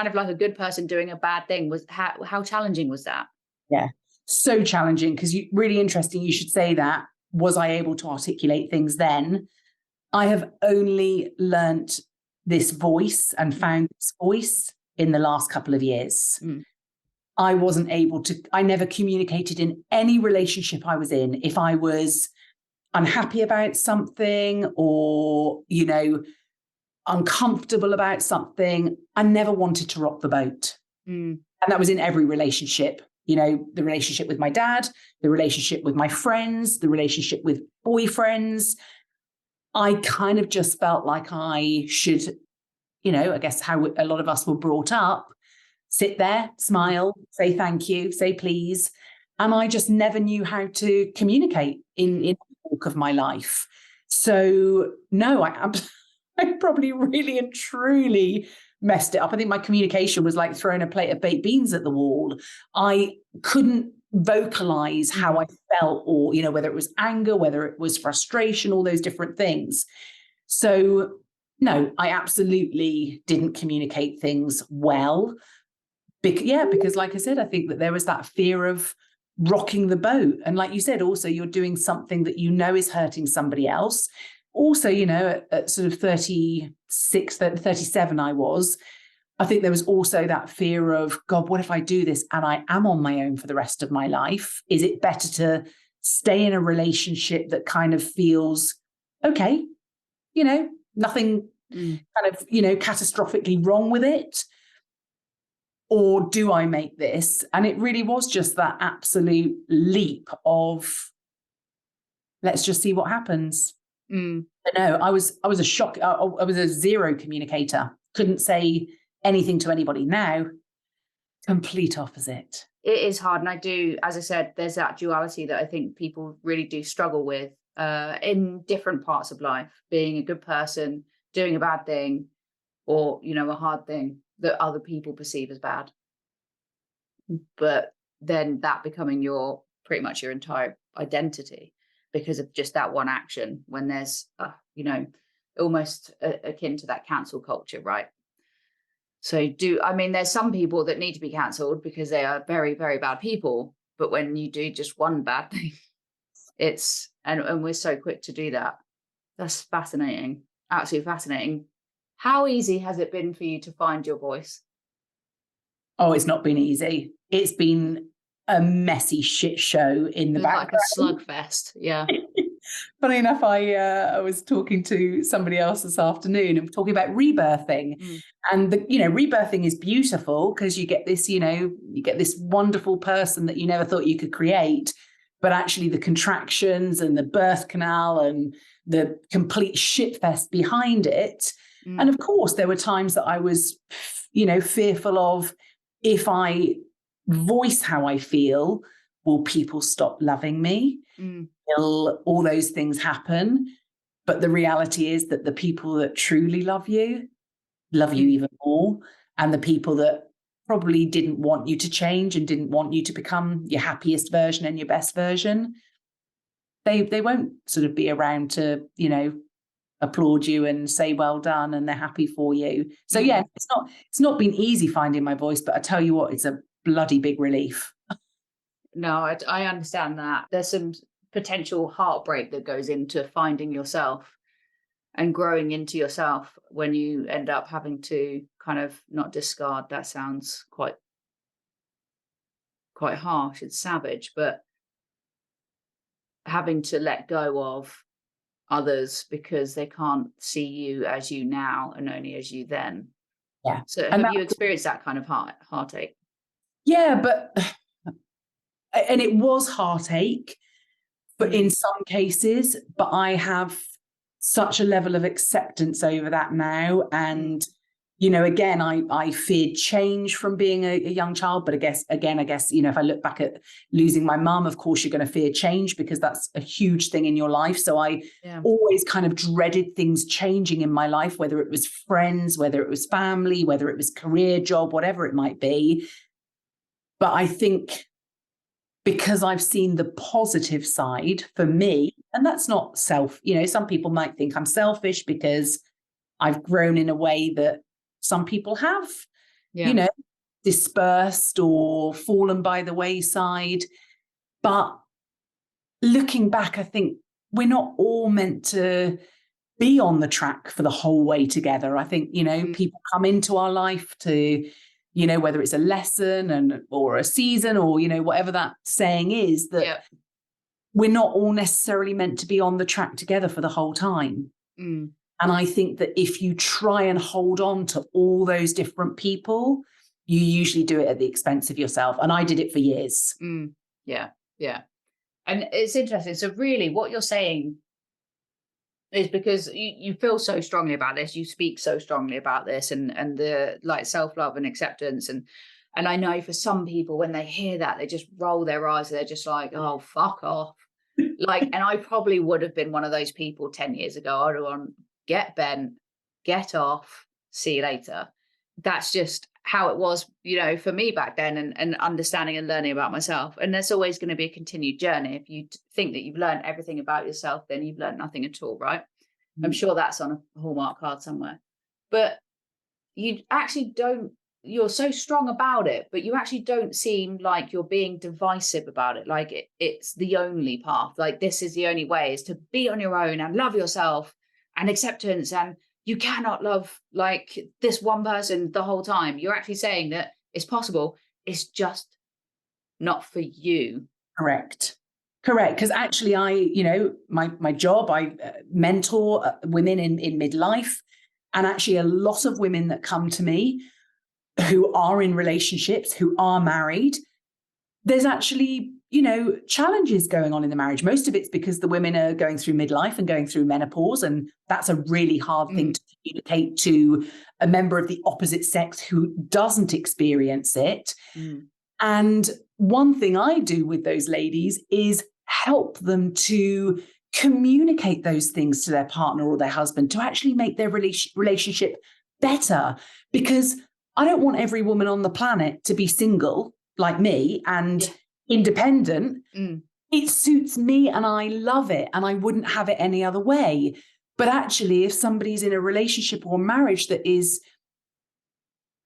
of like a good person doing a bad thing. How challenging was that? Yeah, so challenging, because really interesting. You should say that. Was I able to articulate things then? I have only learnt this voice and found this voice in the last couple of years. I wasn't able to, I never communicated in any relationship I was in. If I was unhappy about something or, uncomfortable about something, I never wanted to rock the boat. And that was in every relationship, the relationship with my dad, the relationship with my friends, the relationship with boyfriends. I kind of just felt like I should, I guess how a lot of us were brought up, sit there, smile, say thank you, say please. And I just never knew how to communicate in the walk of my life. So no, I probably really and truly messed it up. I think my communication was like throwing a plate of baked beans at the wall. I couldn't vocalize how I felt, or, whether it was anger, whether it was frustration, all those different things. So no, I absolutely didn't communicate things well. Because like I said, I think that there was that fear of rocking the boat. And like you said, also you're doing something that is hurting somebody else. Also, at sort of 36, 37, I think there was also that fear of, God, what if I do this and I am on my own for the rest of my life? Is it better to stay in a relationship that kind of feels okay, nothing kind of, catastrophically wrong with it? Or do I make this? And it really was just that absolute leap of, let's just see what happens. But no, I was a shock. I was a zero communicator. Couldn't say anything to anybody. Now, complete opposite. It is hard. And I do, as I said, there's that duality that I think people really do struggle with in different parts of life, being a good person, doing a bad thing, or, a hard thing that other people perceive as bad. But then that becoming pretty much your entire identity because of just that one action, when there's, almost akin to that cancel culture, right? So there's some people that need to be cancelled because they are very, very bad people. But when you do just one bad thing, and we're so quick to do that. That's fascinating. Absolutely fascinating. How easy has it been for you to find your voice? Oh, it's not been easy. It's been a messy shit show in the background. Like a slugfest, yeah. Funny enough, I was talking to somebody else this afternoon and talking about rebirthing. And rebirthing is beautiful because you get this, you get this wonderful person that you never thought you could create. But actually the contractions and the birth canal and the complete shitfest behind it. And of course, there were times that I was, fearful of, if I voice how I feel, will people stop loving me? Will all those things happen? But the reality is that the people that truly love you even more. and the people that probably didn't want you to change and didn't want you to become your happiest version and your best version, they won't sort of be around to, you know, applaud you and say well done, and they're happy for you. So yeah, it's not been easy finding my voice, but I tell you what, it's a bloody big relief. No, I understand that. There's some potential heartbreak that goes into finding yourself and growing into yourself when you end up having to kind of not discard. That sounds quite harsh. It's savage, but having to let go of others because they can't see you as you now and only as you then. Yeah. So have you experienced that kind of heartache? Yeah, and it was heartache, but in some cases, but I have such a level of acceptance over that now. And, you know, again, I feared change from being a young child, but I guess, you know, if I look back at losing my mum, of course, you're going to fear change because that's a huge thing in your life. So I always kind of dreaded things changing in my life, whether it was friends, whether it was family, whether it was career, job, whatever it might be. But I think because I've seen the positive side for me, and that's not you know, some people might think I'm selfish because I've grown in a way that some people have, you know, dispersed or fallen by the wayside. But looking back, I think we're not all meant to be on the track for the whole way together. I think, you know, people come into our life to, you know, whether it's a lesson or a season or, you know, whatever that saying is, that we're not all necessarily meant to be on the track together for the whole time. And I think that if you try and hold on to all those different people, you usually do it at the expense of yourself. And I did it for years. Yeah. And it's interesting. So really what you're saying is because you feel so strongly about this, you speak so strongly about this and the like self-love and acceptance. And I know for some people, when they hear that, they just roll their eyes. They're just like, oh, fuck off. Like, and I probably would have been one of those people 10 years ago. I'd have gone, get bent, get off, see you later. That's just how it was, you know, for me back then, and understanding and learning about myself. And there's always going to be a continued journey. If you think that you've learned everything about yourself, then you've learned nothing at all, right? I'm sure that's on a Hallmark card somewhere. But you actually don't, you're so strong about it, but you actually don't seem like you're being divisive about it. Like it's the only path. Like this is the only way, is to be on your own and love yourself and acceptance, and you cannot love like this one person the whole time. You're actually saying that it's possible. It's just not for you. Correct. Because actually you know, my job, I mentor women in midlife. And actually a lot of women that come to me who are in relationships, who are married, there's actually, you know, challenges going on in the marriage. Most of it's because the women are going through midlife and going through menopause. And that's a really hard thing to communicate to a member of the opposite sex who doesn't experience it. And one thing I do with those ladies is help them to communicate those things to their partner or their husband to actually make their relationship better. Because I don't want every woman on the planet to be single like me and independent. It suits me and I love it and I wouldn't have it any other way. But actually, if somebody's in a relationship or marriage that is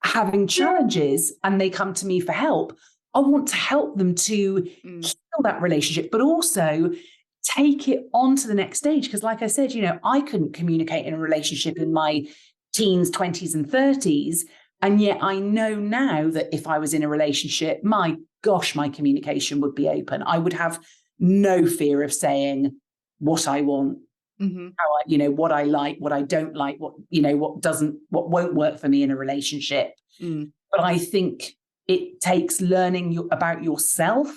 having challenges and they come to me for help, I want to help them to heal that relationship, but also take it on to the next stage. Because like I said, you know, I couldn't communicate in a relationship in my teens, 20s and 30s. And yet I know now that if I was in a relationship, my gosh, my communication would be open. I would have no fear of saying what I want, how I, you know, what I like, what I don't like, what, you know, what won't work for me in a relationship. But I think it takes learning about yourself.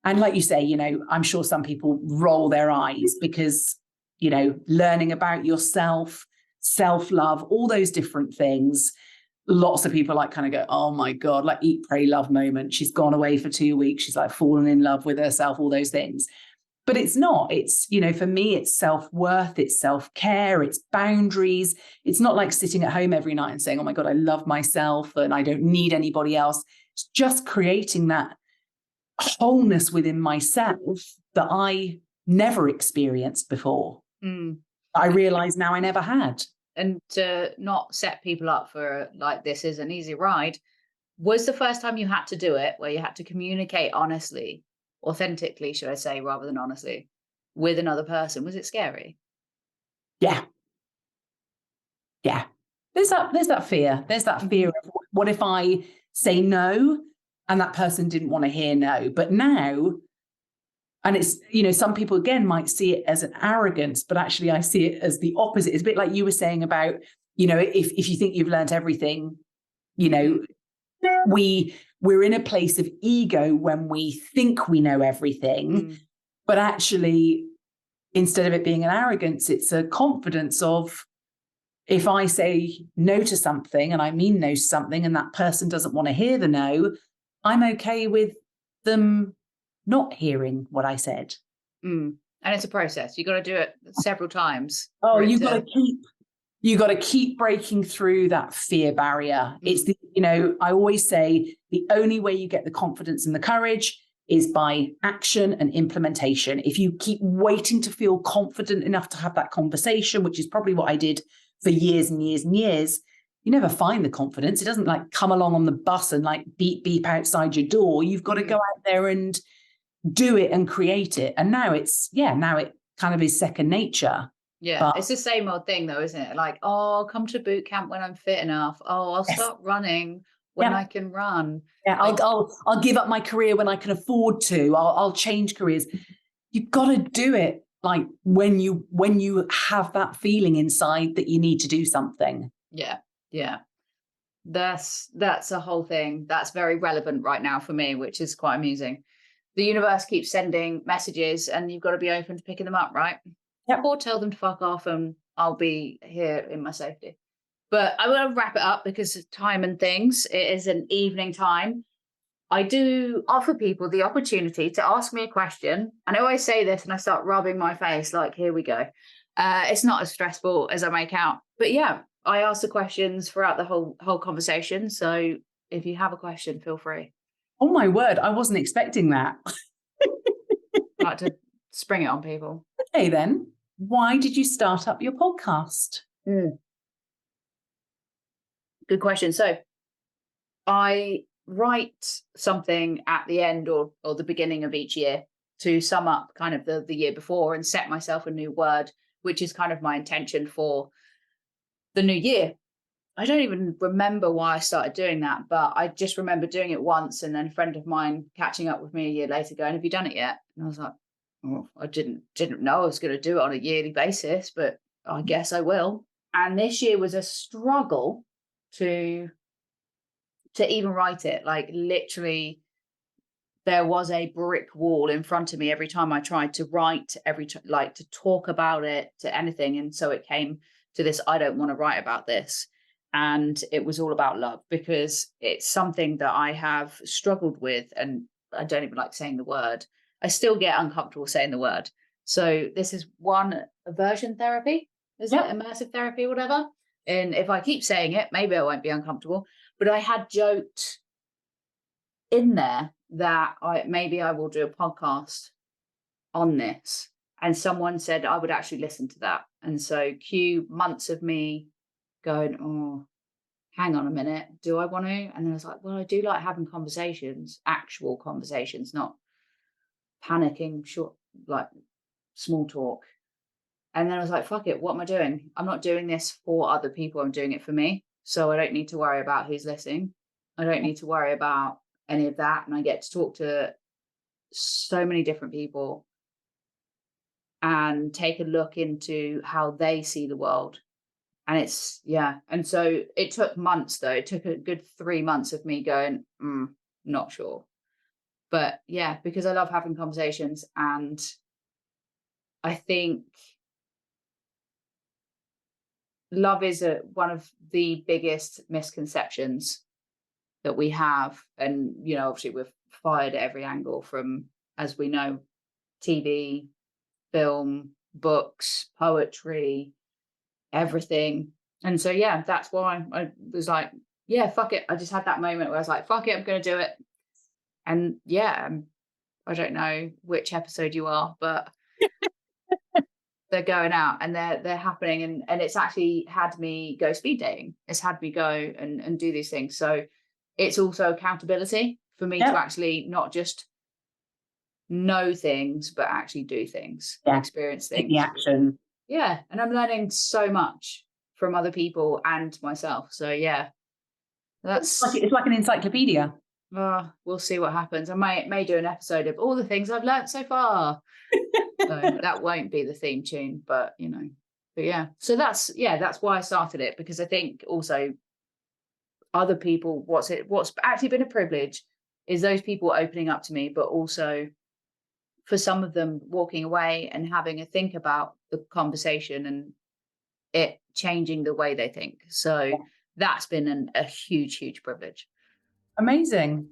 And like you say, you know, I'm sure some people roll their eyes because, you know, learning about yourself, self-love, all those different things. Lots of people like kind of go, oh my God, like eat, pray, love moment. She's gone away for 2 weeks. She's like fallen in love with herself, all those things. But it's not. It's, you know, for me, it's self-worth, it's self-care, it's boundaries. It's not like sitting at home every night and saying, oh my God, I love myself and I don't need anybody else. It's just creating that wholeness within myself that I never experienced before. I realize now I never had. And to not set people up for like, this is an easy ride, was the first time you had to do it, where you had to communicate honestly, authentically, should I say, rather than honestly, with another person, was it scary? Yeah. There's that fear. There's that fear of, what if I say no and that person didn't want to hear no? But now, and it's, you know, some people again might see it as an arrogance, but actually I see it as the opposite. It's a bit like you were saying about, you know, if you think you've learned everything, you know, we're in a place of ego when we think we know everything, but actually, instead of it being an arrogance, it's a confidence of, if I say no to something and I mean no to something and that person doesn't want to hear the no, I'm okay with them not hearing what I said. And it's a process. You got to do it several times. Oh, you got to keep breaking through that fear barrier. It's the, you know, I always say the only way you get the confidence and the courage is by action and implementation. If you keep waiting to feel confident enough to have that conversation, which is probably what I did for years and years and years, you never find the confidence. It doesn't like come along on the bus and like beep, beep outside your door. You've got to go out there and do it and create it. And now now it kind of is second nature. Yeah, but it's the same old thing though, isn't it? Like, oh, I'll come to boot camp when I'm fit enough. Oh, I'll start running when I can run. Yeah, like, I'll give up my career when I can afford to. I'll change careers. You've got to do it like when you have that feeling inside that you need to do something. Yeah. That's a whole thing. That's very relevant right now for me, which is quite amusing. The universe keeps sending messages and you've got to be open to picking them up, right? Yep. Or tell them to fuck off and I'll be here in my safety. But I will wrap it up because of time and things. It is an evening time. I do offer people the opportunity to ask me a question. And I always say this and I start rubbing my face like, here we go. It's not as stressful as I make out. But yeah, I ask the questions throughout the whole conversation. So if you have a question, feel free. Oh my word, I wasn't expecting that. I like to spring it on people. Okay then, why did you start up your podcast? Good question. So I write something at the end or the beginning of each year to sum up kind of the year before and set myself a new word, which is kind of my intention for the new year. I don't even remember why I started doing that, but I just remember doing it once and then a friend of mine catching up with me a year later going, have you done it yet? And I was like, oh, I didn't know I was going to do it on a yearly basis, but I guess I will. And this year was a struggle to even write it. Like literally there was a brick wall in front of me every time I tried to write, to talk about it, to anything. And so it came to this, I don't want to write about this. And it was all about love because it's something that I have struggled with. And I don't even like saying the word. I still get uncomfortable saying the word. So this is one aversion therapy, is it? Immersive therapy or whatever. And if I keep saying it, maybe I won't be uncomfortable. But I had joked in there that maybe I will do a podcast on this. And someone said I would actually listen to that. And so cue months of me going, oh, hang on a minute, do I want to? And then I was like, well, I do like having conversations, actual conversations, not panicking, short, like small talk. And then I was like, fuck it, what am I doing? I'm not doing this for other people, I'm doing it for me. So I don't need to worry about who's listening. I don't need to worry about any of that. And I get to talk to so many different people and take a look into how they see the world. And it's, and so it took months though. It took a good 3 months of me going, not sure. But yeah, because I love having conversations. And I think love is one of the biggest misconceptions that we have. And, you know, obviously we're fired at every angle from, as we know, TV, film, books, poetry, everything. And so, yeah, that's why I was like, yeah, fuck it. I just had that moment where I was like, fuck it, I'm going to do it. And yeah, I don't know which episode you are, but they're going out and they're happening. And it's actually had me go speed dating. It's had me go and do these things. So it's also accountability for me to actually not just know things, but actually do things, experience things. Take the action. Yeah. And I'm learning so much from other people and myself. So yeah, It's like an encyclopedia. We'll see what happens. I may do an episode of all the things I've learned so far. So that won't be the theme tune, but yeah. So that's why I started it, because I think also other people, what's actually been a privilege is those people opening up to me, but also for some of them walking away and having a think about the conversation and it changing the way they think. So that's been a huge, huge privilege. Amazing.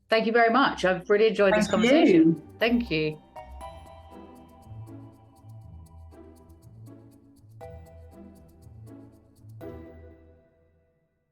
Thank you very much. I've really enjoyed this conversation. Thank you.